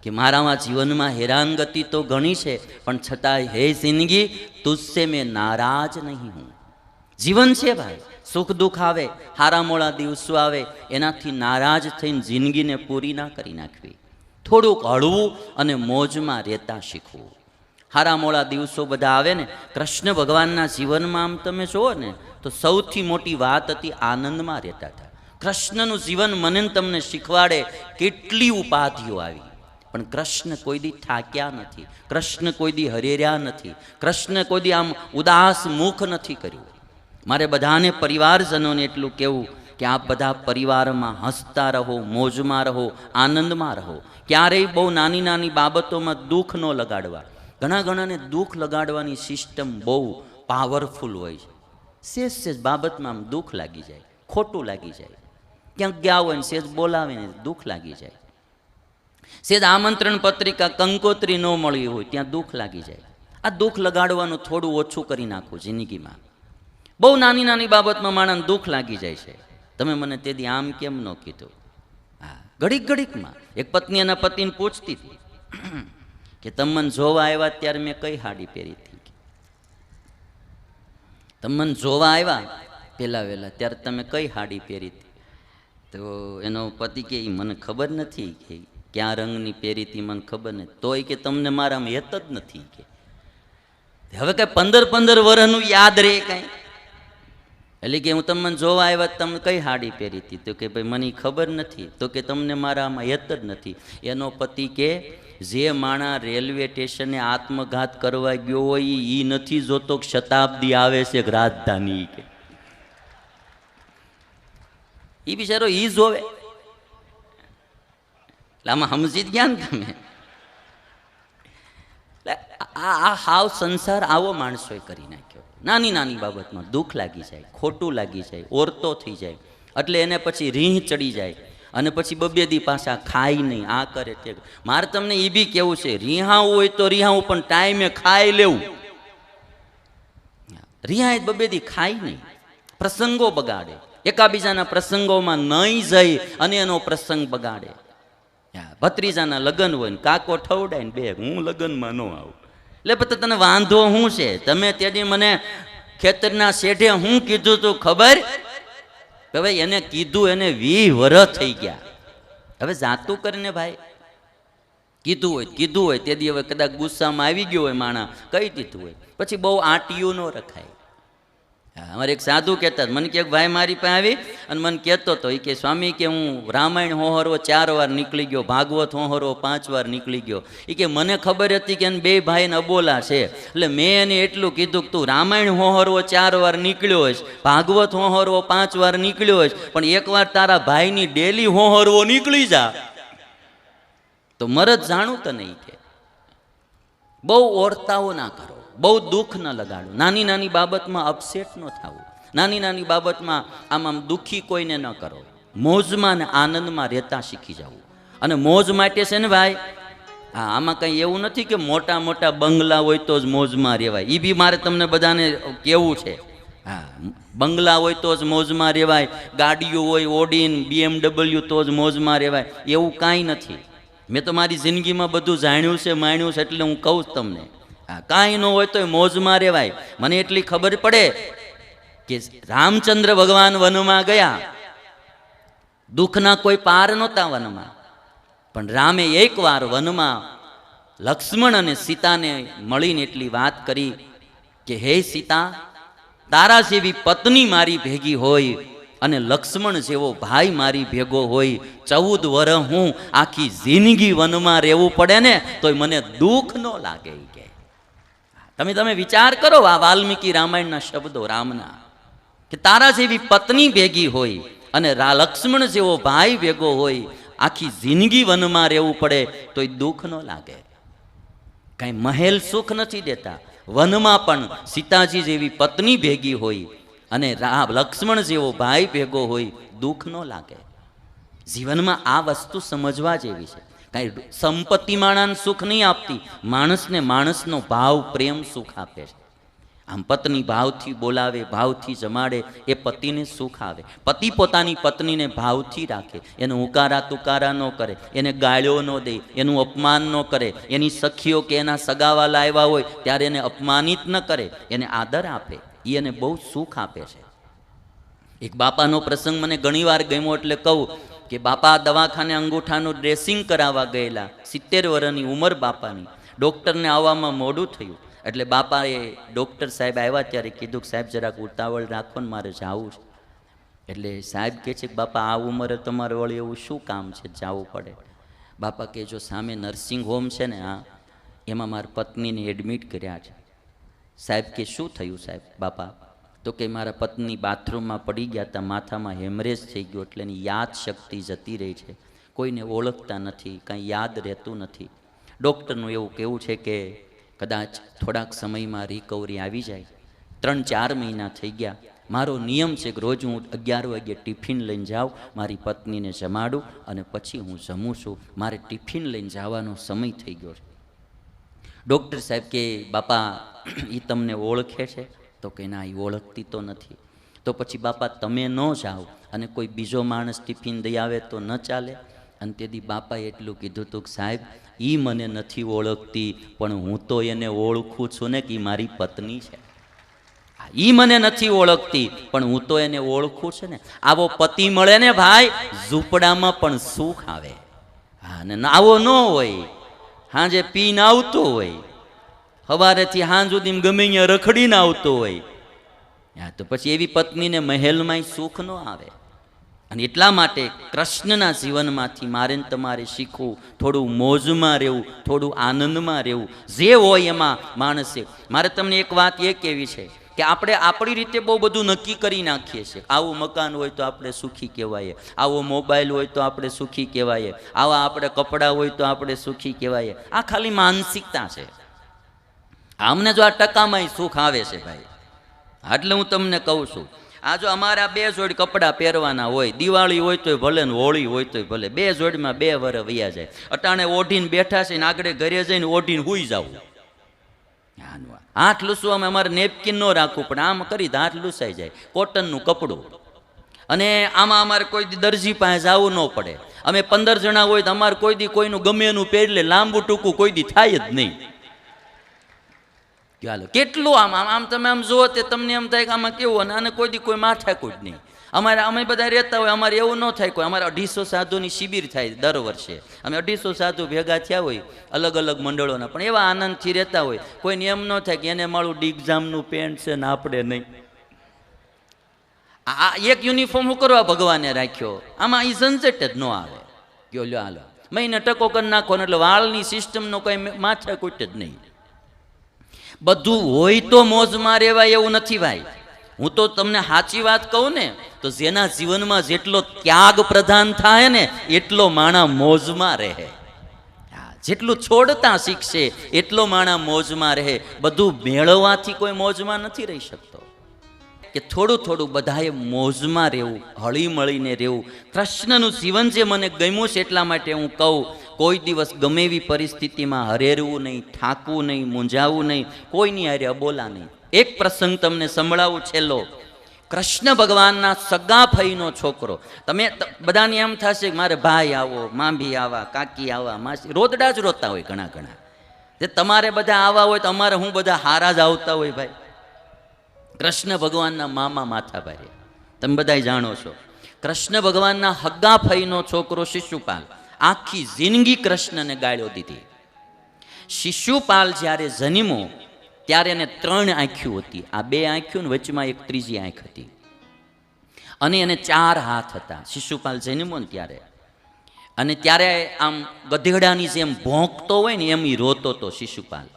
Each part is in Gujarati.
કે મારામાં જીવનમાં હેરાનગતિ તો ઘણી છે, પણ છતાંય હે જિંદગી તુજસે મેં નારાજ નહીં હું. જીવન છે ભાઈ, સુખ દુઃખ આવે, હારા મોળા દિવસો આવે, એનાથી નારાજ થઈને જિંદગીને પૂરી ના કરી નાખવી. થોડુંક હળવું અને મોજમાં રહેતા શીખવું. હારા મોળા દિવસો બધા આવે ને, કૃષ્ણ ભગવાનના જીવનમાં આમ તમે જુઓ ને તો સૌથી મોટી વાત હતી આનંદમાં રહેતા હતા. કૃષ્ણનું જીવન મને તમને શીખવાડે કેટલી ઉપાધિઓ આવી, પણ કૃષ્ણ કોઈ દી થાક્યા નથી, કૃષ્ણ કોઈ દી હરેર્યા નથી, કૃષ્ણ કોઈ દી આમ ઉદાસ મુખ નથી કર્યું. મારે બધાને પરિવારજનોને એટલું કહેવું કે આપ બધા પરિવારમાં હસતા રહો, મોજમાં રહો, આનંદમાં રહો. ક્યારેય બહુ નાની નાની બાબતોમાં દુઃખ ન લગાડવા. ઘણાને દુઃખ લગાડવાની સિસ્ટમ બહુ પાવરફુલ હોય છે. સેજ બાબતમાં આમ દુઃખ લાગી જાય, ખોટું લાગી જાય. ક્યાંક ગયા હોય ને સેજ બોલાવે ને દુઃખ લાગી જાય. સેજ આમંત્રણ પત્રિકા કંકોત્રી ન મળી હોય ત્યાં દુઃખ લાગી જાય. આ દુઃખ લગાડવાનું થોડું ઓછું કરી નાખવું જિંદગીમાં. બહુ નાની નાની બાબતમાં માણસને દુઃખ લાગી જાય છે. તમે મને તેથી આમ કેમ ન કીધું? હા, ઘડીકમાં એક પત્ની એના પતિને પૂછતી હતી કે તમે મને જોવા આવ્યા ત્યારે મેં કઈ સાડી પહેરી હતી? તમે મને જોવા આવ્યા પહેલા વહેલા ત્યારે તમે કઈ સાડી પહેરી હતી? તો એનો પતિ કે મને ખબર નથી કે ક્યાં રંગની પહેરી હતી, મને ખબર નથી. તોય કે તમને મારામાં હેત જ નથી કે. હવે કઈ 15 વર્ષનું યાદ રહે કઈ? એટલે કે હું તમને જોવા આવ્યા તમે કઈ સાડી પહેરી હતી? તો કે ભાઈ મને ખબર નથી. તો કે તમને મારામાં હેત જ નથી. એનો પતિ કે જે માણા રેલવે સ્ટેશને આત્મઘાત કરવા ગયો હોય એ નથી જોતો શતાબ્દી આવે છે રાજધાની કે. એ બિચારો ઈ જોવે. એટલે આમાં સમજી જ ગયા ને તમે. આ હાવ સંસાર આવો માણસોએ કરી નાખ્યો. નાની નાની બાબતમાં દુઃખ લાગી જાય, ખોટું લાગી જાય, ઓરતો થઈ જાય, એટલે એને પછી રીહ ચડી જાય અને પછી બબે દી પાછા ખાય નહીં, આ કરે તે. મારે તમને એ બી કેવું છે, રિહાવું હોય તો રિહાવું, પણ ટાઈમે ખાઈ લેવું. રિહાય બબે દી ખાય નહીં, પ્રસંગો બગાડે, એકાબીજાના પ્રસંગોમાં નહીં જઈ અને એનો પ્રસંગ બગાડે. ભત્રીજાના લગ્ન હોય ને કાકો ઠવડાય ને બે હું લગ્નમાં ન આવું. એટલે પછી તને વાંધો શું છે? તમે તેથી મને ખેતરના શેઠે હું કીધું તું ખબર? હવે એને કીધું એને 20 વર્ષ થઈ ગયા. હવે જાતું કરીને ભાઈ કીધું હોય તે દી હવે કદાચ ગુસ્સામાં આવી ગયો હોય માણા, કહી દીધું હોય, પછી બહુ આંટીયું ન રખાય. અમારે એક સાધુ કહેતા, મને કે ભાઈ મારી પાસે આવી અને મને કહેતો હતો, એ કે સ્વામી કે હું રામાયણ હોહરવો 4 વાર નીકળી ગયો, ભાગવત હોહરવો 5 વાર નીકળી ગયો. એ કે મને ખબર હતી કે એને 2 ભાઈને અબોલા છે, એટલે મેં એને એટલું કીધું કે તું રામાયણ હોહરવો 4 વાર નીકળ્યો હોઈશ, ભાગવત હોહરવો 5 વાર નીકળ્યો હોઈશ, પણ એકવાર તારા ભાઈની ડેલી હોહરવો નીકળી જા તો મરદ જાણું તો નહીં. કે બહુ ઓરતાઓ ના કરો, બહુ દુઃખ ન લગાડો, નાની નાની બાબતમાં અપસેટ ન થવું, નાની નાની બાબતમાં આમ દુઃખી કોઈને ન કરો. મોજમાં ને આનંદમાં રહેતા શીખી જવું. અને મોજ માટે છે ને ભાઈ, હા, આમાં કંઈ એવું નથી કે મોટા મોટા બંગલા હોય તો જ મોજમાં રહેવાય. એ બી મારે તમને બધાને કહેવું છે. હા, બંગલા હોય તો જ મોજમાં રહેવાય, ગાડીઓ હોય ઓડીન BMW તો જ મોજમાં રહેવાય, એવું કાંઈ નથી. મેં તો મારી જિંદગીમાં બધું જાણ્યું છે, માણ્યું છે, એટલે હું કહું તમને. કાંઈ ન હોય તો મોજમાં રહેવાય. મને એટલી ખબર પડે કે રામચંદ્ર ભગવાન વનમાં ગયા, દુઃખના કોઈ પાર નહોતા વનમાં, પણ રામે એકવાર વનમાં લક્ષ્મણ અને સીતાને મળીને એટલી વાત કરી કે હે સીતા, તારા જેવી પત્ની મારી ભેગી હોય અને લક્ષ્મણ જેવો ભાઈ મારી ભેગો હોય, 14 વર્ષ હું આખી જિંદગી વનમાં રહેવું પડે ને તોય મને દુઃખ ન લાગે. તમે વિચાર કરો આ વાલ્મીકી રામાયણના શબ્દો રામના, કે તારા જેવી પત્ની ભેગી હોય અને લક્ષ્મણ જેવો ભાઈ ભેગો હોય, આખી જિંદગી વનમાં રહેવું પડે તો દુઃખ ન લાગે. કઈ મહેલ સુખ નથી દેતા, વનમાં પણ સીતાજી જેવી પત્ની ભેગી હોય અને લક્ષ્મણ જેવો ભાઈ ભેગો હોય, દુઃખ ન લાગે. જીવનમાં આ વસ્તુ સમજવા જેવી છે. કાંઈ સંપત્તિ માણસને સુખ નહીં આપતી, માણસને માણસનો ભાવ પ્રેમ સુખ આપે છે. આમ પત્ની ભાવથી બોલાવે, ભાવથી જમાડે, એ પતિને સુખ આવે. પતિ પોતાની પત્નીને ભાવથી રાખે, એને ઉકારા તુકારા ન કરે, એને ગાળ્યો ન દે, એનું અપમાન ન કરે, એની સખીઓ કે એના સગાવાલા આવ્યા હોય ત્યારે એને અપમાનિત ન કરે, એને આદર આપે, એ એને બહુ સુખ આપે છે. એક બાપાનો પ્રસંગ મને ઘણીવાર ગમ્યો એટલે કહું કે બાપા દવાખાને અંગૂઠાનું ડ્રેસિંગ કરાવવા ગયેલા, 70 વર્ષની ઉંમર બાપાની. ડૉક્ટરને આવવામાં મોડું થયું એટલે બાપાએ ડૉક્ટર સાહેબ આવ્યા ત્યારે કીધું કે સાહેબ જરાક ઉતાવળ રાખો ને, મારે જાવું છે. એટલે સાહેબ કહે છે કે બાપા આ ઉંમરે તમારે વળી એવું શું કામ છે જવું પડે? બાપા કહે જો સામે નર્સિંગ હોમ છે ને, હા, એમાં મારી પત્નીને એડમિટ કર્યા છે. સાહેબ કે શું થયું સાહેબ? બાપા તો કે મારા પત્ની બાથરૂમમાં પડી ગયા હતા, માથામાં હેમરેજ થઈ ગયો, એટલે એની યાદ શક્તિ જતી રહી છે, કોઈને ઓળખતા નથી, કાંઈ યાદ રહેતું નથી. ડૉક્ટરનું એવું કહેવું છે કે કદાચ થોડાક સમયમાં રિકવરી આવી જાય. 3-4 મહિના થઈ ગયા. મારો નિયમ છે કે રોજ હું 11 વાગે ટિફિન લઈને જાઉં, મારી પત્નીને જમાડું અને પછી હું જમું છું. મારે ટિફિન લઈને જવાનો સમય થઈ ગયો છે. ડૉક્ટર સાહેબ કે બાપા એ તમને ઓળખે છે? તો કે ના, એ ઓળખતી તો નથી. તો પછી બાપા તમે ન જાઓ અને કોઈ બીજો માણસ ટિફિન દઈ આવે તો ન ચાલે? અને તેથી બાપાએ એટલું કીધું હતું કે સાહેબ એ મને નથી ઓળખતી, પણ હું તો એને ઓળખું છું ને કે મારી પત્ની છે. એ મને નથી ઓળખતી પણ હું તો એને ઓળખું છે ને. આવો પતિ મળે ને ભાઈ, ઝૂંપડામાં પણ સુખ આવે. હા, ને આવો ન હોય, હાજે પીને આવતો હોય, સવારેથી હાંજ સુધી ગમે અહીંયા રખડીને આવતો હોય, હા, તો પછી એવી પત્નીને મહેલમાંય સુખ ન આવે. અને એટલા માટે કૃષ્ણના જીવનમાંથી મારે ને તમારે શીખવું, થોડું મોજમાં રહેવું, થોડું આનંદમાં રહેવું. જે હોય એમાં માણસે. મારે તમને એક વાત એ કહેવી છે કે આપણે આપણી રીતે બહુ બધું નક્કી કરી નાખીએ છીએ. આવું મકાન હોય તો આપણે સુખી કહેવાય, આવો મોબાઈલ હોય તો આપણે સુખી કહેવાય, આવા આપણે કપડાં હોય તો આપણે સુખી કહેવાય. આ ખાલી માનસિકતા છે. અમને જો આ ટકામાં સુખ આવે છે ભાઈ, એટલે હું તમને કહું છું, આ જો અમારા 2 જોડી કપડાં પહેરવાના હોય, દિવાળી હોય તોય ભલે ને હોળી હોય તોય ભલે, 2 જોડીમાં 2 વર્ષ વયા જાય. અટાણે ઓઢીને બેઠા છે ને આગળ ઘરે જઈને ઓઢીને હુઈ જવું. હાથ લૂસવામાં અમારે નેપકિન ન રાખવું પણ આમ કરી હાથ લૂસાઈ જાય. કોટનનું કપડું. અને આમાં અમારે કોઈ દી દરજી પાસે જવું ન પડે. અમે 15 જણા હોય તો અમારે કોઈ દી કોઈનું ગમે એનું પહેરી, લાંબુ ટૂંકું કોઈ દી થાય જ નહીં. ચાલો કેટલું આમ આમ આમ તમે આમ જુઓ તે તમને એમ થાય કે આમાં કેવું, અને કોઈ દી કોઈ માથાકૂટ નહીં. અમે બધા રહેતા હોય, અમારે એવું ન થાય. કોઈ અમારે 250 સાધુની શિબિર થાય દર વર્ષે. અમે 250 સાધુ ભેગા થયા હોય અલગ અલગ મંડળોના, પણ એવા આનંદથી રહેતા હોય. કોઈને એમ ન થાય કે એને મારું ડીગજામનું પેન્ટ છે ને આપણે નહીં. આ એક યુનિફોર્મ હું કરવા ભગવાને રાખ્યો? આમાં એ ઝંઝટ જ ન આવે. કયો લ્યો હાલો મહિને ટકો કરી નાખો ને એટલે વાળની સિસ્ટમનો કંઈ માથાકૂટ જ નહીં. બધું હોય તો મોજમાં રહેવાય એવું નથી ભાઈ. હું તો તમને સાચી વાત કહું ને તો જેના જીવનમાં જેટલો ત્યાગ પ્રધાન થાય ને એટલો માણા મોજમાં રહે. જેટલું છોડતા શીખશે એટલો માણા મોજમાં રહે. બધું મેળવવાથી કોઈ મોજમાં નથી રહી શકતો. કે થોડું થોડું બધાએ મોજમાં રહેવું, હળી મળીને રહેવું. કૃષ્ણનું જીવન જે મને ગમ્યું છે એટલા માટે હું કહું, કોઈ દિવસ ગમે એવી પરિસ્થિતિમાં હરેરવું નહીં, ઠાકવું નહીં, મૂંઝાવું નહીં, કોઈની હારે અબોલા નહીં. એક પ્રસંગ તમને સંભળાવું છેલ્લો. કૃષ્ણ ભગવાનના સગા ફઈનો છોકરો. તમે બધાને એમ થશે કે મારે ભાઈ આવો, માભી આવા, કાકી આવા, માસી રોદડા જ રોતા હોય ઘણા ઘણા. તે તમારે બધા આવા હોય તો અમારે હું બધા હારા જ આવતા હોય ભાઈ. કૃષ્ણ ભગવાનના મામા માથાભાઈ તમે બધા જાણો છો. કૃષ્ણ ભગવાનના હગ્ગા ફઈનો છોકરો શિશુપાલ આખી જિંદગી કૃષ્ણને ગાળ્યો દીધી. શિશુપાલ જ્યારે જન્મ્યો ત્યારે એને 3 આંખ્યું હતી. આ 2 આંખ્યું ને વચમાં એક ત્રીજી આંખ હતી. અને એને 4 હાથ હતા શિશુપાલ જન્મ્યો ને ત્યારે. અને ત્યારે આમ ગધેડાની જેમ ભોંકતો હોય ને એમ રોતો હતો શિશુપાલ.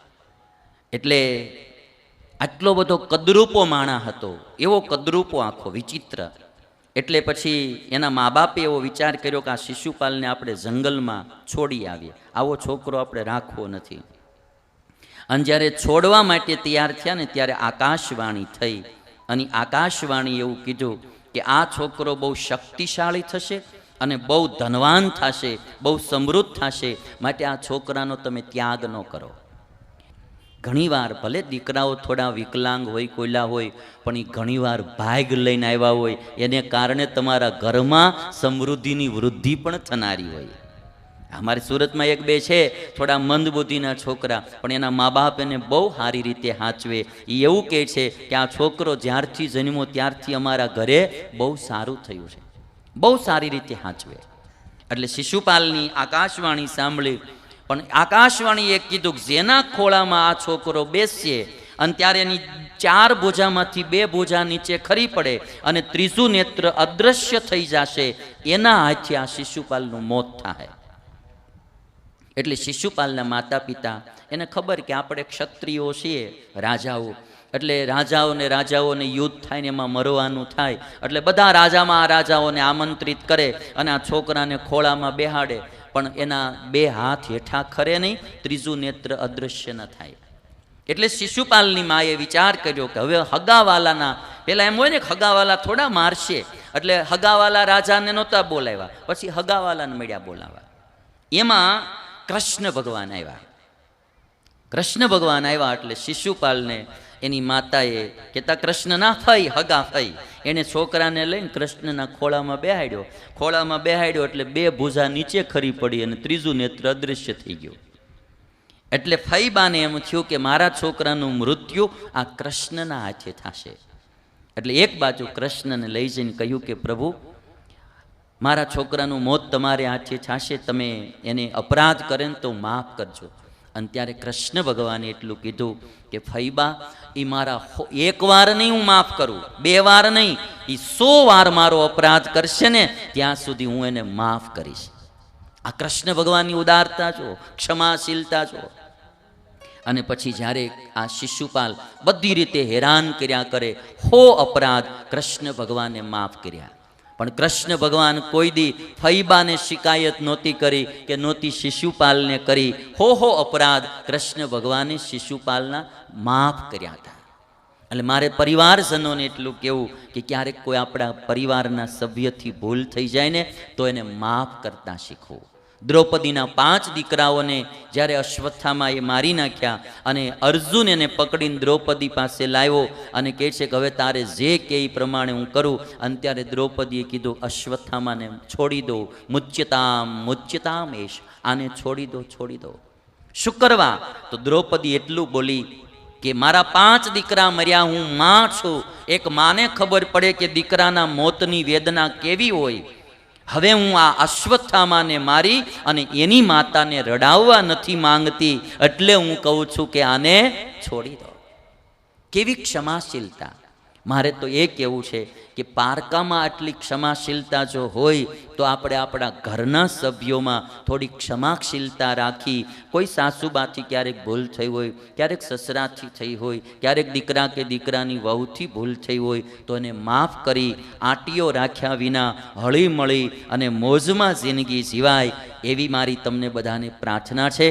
એટલે આટલો બધો કદરૂપો માણા હતો, એવો કદરૂપો આખો વિચિત્ર. એટલે પછી એના મા બાપે એવો વિચાર કર્યો કે આ શિશુપાલને આપણે જંગલમાં છોડી આવીએ, આવો છોકરો આપણે રાખવો નથી. અને જ્યારે છોડવા માટે તૈયાર થયા ને ત્યારે આકાશવાણી થઈ. અને આકાશવાણી એવું કીધું કે આ છોકરો બહુ શક્તિશાળી થશે અને બહુ ધનવાન થશે, બહુ સમૃદ્ધ થશે, માટે આ છોકરાનો તમે ત્યાગ ન કરો. ઘણીવાર ભલે દીકરાઓ થોડા વિકલાંગ હોય, કોયલા હોય, પણ એ ઘણીવાર ભાગ લઈને આવ્યા હોય, એને કારણે તમારા ઘરમાં સમૃદ્ધિની વૃદ્ધિ પણ થનારી હોય. અમારે સુરતમાં એક બે છે થોડા મંદબુદ્ધિના છોકરા, પણ એના મા બાપ એને બહુ સારી રીતે સાચવે. એ એવું કહે છે કે આ છોકરો જ્યારથી જન્મ્યો ત્યારથી અમારા ઘરે બહુ સારું થયું છે, બહુ સારી રીતે સાચવે. એટલે શિશુપાલની આકાશવાણી સાંભળી, પણ આકાશવાણી એક કીધું કે જેના ખોળામાં આ છોકરો બેસશે અને ત્યારે એની 4 ભુજામાંથી 2 ભુજા નીચે ખરી પડે અને ત્રીજું નેત્ર અદૃશ્ય થઈ જશે, એના હાથે આ શિશુપાલનું મોત થાય. એટલે શિશુપાલના માતા પિતા એને ખબર કે આપણે ક્ષત્રિયો છીએ, રાજાઓ, એટલે રાજાઓને યુદ્ધ થાય ને એમાં મરવાનું થાય, એટલે બધા રાજાઓને આમંત્રિત કરે અને આ છોકરાને ખોળામાં બેહાડે, પણ એના 2 હાથ હેઠા ખરે નહીં, ત્રીજું નેત્ર અદૃશ્ય ન થાય. એટલે શિશુપાલની માએ વિચાર કર્યો કે હવે હગાવાલાના, પેલા એમ હોય ને હગાવાલા થોડા મારશે, એટલે હગાવાલા રાજાને નહોતા બોલાવ્યા, પછી હગાવાલાને મળ્યા બોલાવા. એમાં કૃષ્ણ ભગવાન આવ્યા. એટલે શિશુપાલને એની માતાએ કહેતા કૃષ્ણના ફઈ, હગા ફઈ, એને છોકરાને લઈને કૃષ્ણના ખોળામાં બેહાડ્યો એટલે 2 ભુજા નીચે ખરી પડી અને ત્રીજું નેત્ર અદૃશ્ય થઈ ગયું. એટલે ફઈબાને એમ થયું કે મારા છોકરાનું મૃત્યુ આ કૃષ્ણના હાથે થશે. એટલે એક બાજુ કૃષ્ણને લઈ જઈને કહ્યું કે પ્રભુ, મારા છોકરાનું મોત તમારે હાથે થશે, તમે એને અપરાધ કરે ને તો માફ કરજો. અને ત્યારે કૃષ્ણ ભગવાને એટલું કીધું કે ફઈબા, એ મારા 1 વાર નહીં હું માફ કરું, 2 વાર નહીં, એ 100 વાર મારો અપરાધ કરશે ને ત્યાં સુધી હું એને માફ કરીશ. આ કૃષ્ણ ભગવાનની ઉદારતા જો, ક્ષમાશીલતા જો. અને પછી જ્યારે આ શિશુપાલ બધી રીતે હેરાન કર્યા કરે, અપરાધ કૃષ્ણ ભગવાને માફ કર્યા. પણ કૃષ્ણ ભગવાન કોઈ દી ફઈબાને શિકાયત નહોતી કરી કે નહોતી શિશુપાલને કરી. અપરાધ કૃષ્ણ ભગવાને શિશુપાલના માફ કર્યા હતા. એટલે મારે પરિવારજનોને એટલું કહેવું કે ક્યારેક કોઈ આપણા પરિવારના સભ્યથી ભૂલ થઈ જાય ને તો એને માફ કરતા શીખવું. દ્રૌપદીના 5 દીકરાઓને જ્યારે અશ્વત્થામાએ મારી નાખ્યા અને અર્જુન એને પકડીને દ્રૌપદી પાસે લાવ્યો અને કહે છે કે હવે તારે જે કે એ પ્રમાણે હું કરું. અને ત્યારે દ્રૌપદીએ કીધું અશ્વત્થામાને છોડી દો, મુચ્યતામ એશ, આને છોડી દો. શું કરવા? તો દ્રૌપદી એટલું બોલી કે મારા 5 દીકરા મર્યા, હું માં છું, એક માને ખબર પડે કે દીકરાના મોતની વેદના કેવી હોય. હવે હું આ અશ્વત્થામાને મારી અને એની માતાને રડાવવા નથી માંગતી, એટલે હું કહું છું કે આને છોડી દો. કેવી ક્ષમાશીલતા! મારે તો એ કહેવું છે કે પારકામાં આટલી ક્ષમાશીલતા જો હોય તો આપણે આપણા ઘરના સભ્યોમાં થોડી ક્ષમાશીલતા રાખી. કોઈ સાસુબાથી ક્યારેક ભૂલ થઈ હોય, ક્યારેક સસરાથી થઈ હોય, ક્યારેક દીકરા કે દીકરાની વહુથી ભૂલ થઈ હોય તો એને માફ કરી આંટીઓ રાખ્યા વિના હળી મળી અને મોજમાં જિંદગી જીવાય, એવી મારી તમને બધાને પ્રાર્થના છે.